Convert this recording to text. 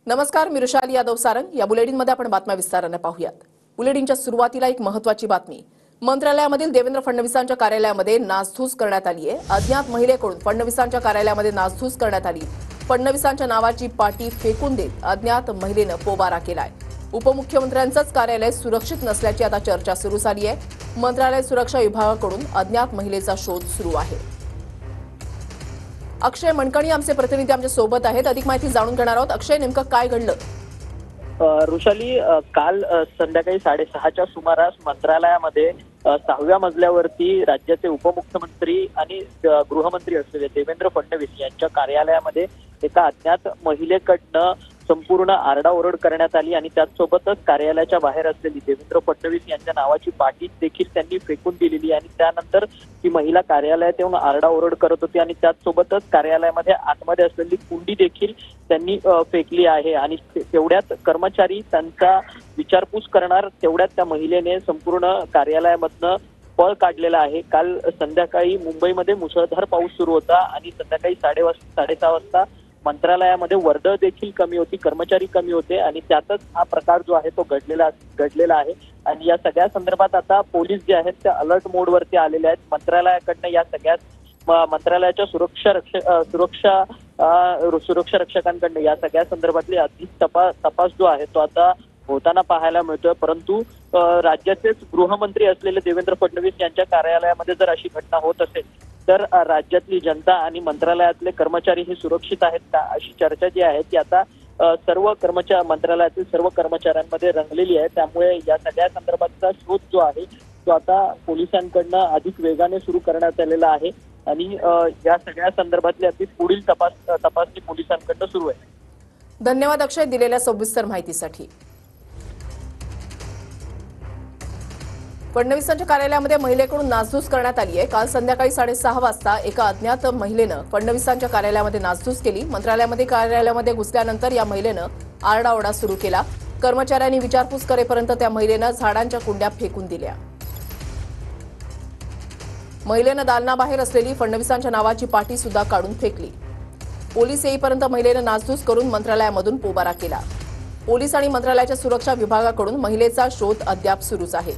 नमस्कार, मी ऋषाली यादव सारंग। या बुलेटिनमध्ये आपण बातम्या विस्ताराने पाहूयात। बुलेटिनच्या सुरुवातीला एक महत्त्वाची बातमी। मंत्रालयामधील देवेंद्र फडणवीसांच्या कार्यालयामध्ये नासधूस करण्यात आली आहे। अज्ञात महिलेकडून फडणवीसांच्या कार्यालयामध्ये नासधूस करण्यात आली। फडणवीसांच्या नावाची पाटी फेकून देत अज्ञात महिलेने पोबारा केलाय। उपमुख्यमंत्र्यांचंच कार्यालय सुरक्षित नसल्याची आता चर्चा सुरू झाली आहे। मंत्रालय सुरक्षा विभागाकडून अज्ञात महिलेचा शोध सुरू आहे। अक्षय मनकणी आमचे प्रतिनिधी आमच्या सोबत आहेत। अधिक माहिती जाणून घेणार आहोत। अक्षय, नेमकं काय घडलं? ऋषाली, काल संध्याकाळी 6:30च्या सुमारास मंत्रालयामध्ये 6व्या मजल्यावरती राज्याचे उपमुख्यमंत्री आणि गृहमंत्री असलेले देवेंद्र फडणवीस यांच्या कार्यालयामध्ये एका अज्ञात महिलेकडनं संपूर्ण आरडाओरड करण्यात आली आणि त्याचसोबतच कार्यालयाच्या बाहेर असलेली देवेंद्र फडणवीस यांच्या नावाची पाटी देखील त्यांनी फेकून दिलेली आणि त्यानंतर ती महिला कार्यालयात येऊन आरडाओरड करत होती आणि त्याचसोबतच कार्यालयामध्ये आतमध्ये असलेली कुंडी देखील त्यांनी फेकली आहे आणि तेवढ्यात कर्मचारी त्यांचा विचारपूस करणार तेवढ्यात त्या महिलेने संपूर्ण कार्यालयामधनं पळ काढलेला आहे। काल संध्याकाळी मुंबईमध्ये मुसळधार पाऊस सुरू होता आणि संध्याकाळी 6:30 वाजता मंत्रालयामध्ये वर्दळ देखील कमी होती, कर्मचारी कमी होते आणि त्यातच हा प्रकार जो आहे तो घडलेला आहे। आणि या सगळ्या संदर्भात आता पोलीस जे आहेत ते अलर्ट मोडवरती आलेले आहेत। मंत्रालयाकडनं या सगळ्या मंत्रालयाच्या सुरक्षा रक्षकांकडनं या सगळ्या संदर्भातली अधिक तपास जो आहे तो आता होताना पाहायला मिळतोय। परंतु राज्याचेच गृहमंत्री असलेले देवेंद्र फडणवीस यांच्या कार्यालयामध्ये जर अशी घटना होत असेल तर राज्यातली जनता आणि मंत्रालयातले कर्मचारी हे सुरक्षित आहेत का, अशी चर्चा जी आहे ती आता मंत्रालयातील सर्व कर्मचाऱ्यांमध्ये रंगलेली आहे। त्यामुळे या सगळ्या संदर्भातचा शोध जो आहे तो आता पोलिसांकडनं अधिक वेगाने सुरू करण्यात आलेला आहे आणि या सगळ्या संदर्भातली अधिक पुढील तपासणी पोलिसांकडनं सुरू आहे। धन्यवाद अक्षय, दिलेल्या सविस्तर माहितीसाठी। फडणवीसांच्या कार्यालयामध्ये महिलेकडून नासधूस करण्यात आली आहे। काल संध्याकाळी 6:30 वाजता एका अज्ञात महिलेनं फडणवीसांच्या कार्यालयामध्ये नासधूस केली। कार्यालयामध्ये घुसल्यानंतर या महिलेनं आरडाओरडा सुरू केला। कर्मचाऱ्यांनी विचारपूस करेपर्यंत त्या महिलेनं झाडांच्या कुंड्या फेकून दिल्या। महिलेनं दालनाबाहेर असलेली फडणवीसांच्या नावाची पाटी सुद्धा काढून फेकली। पोलीस येईपर्यंत महिलेनं नासधूस करून मंत्रालयामधून पोबारा केला। पोलीस आणि मंत्रालयाच्या सुरक्षा विभागाकडून महिलेचा शोध अद्याप सुरूच आहे।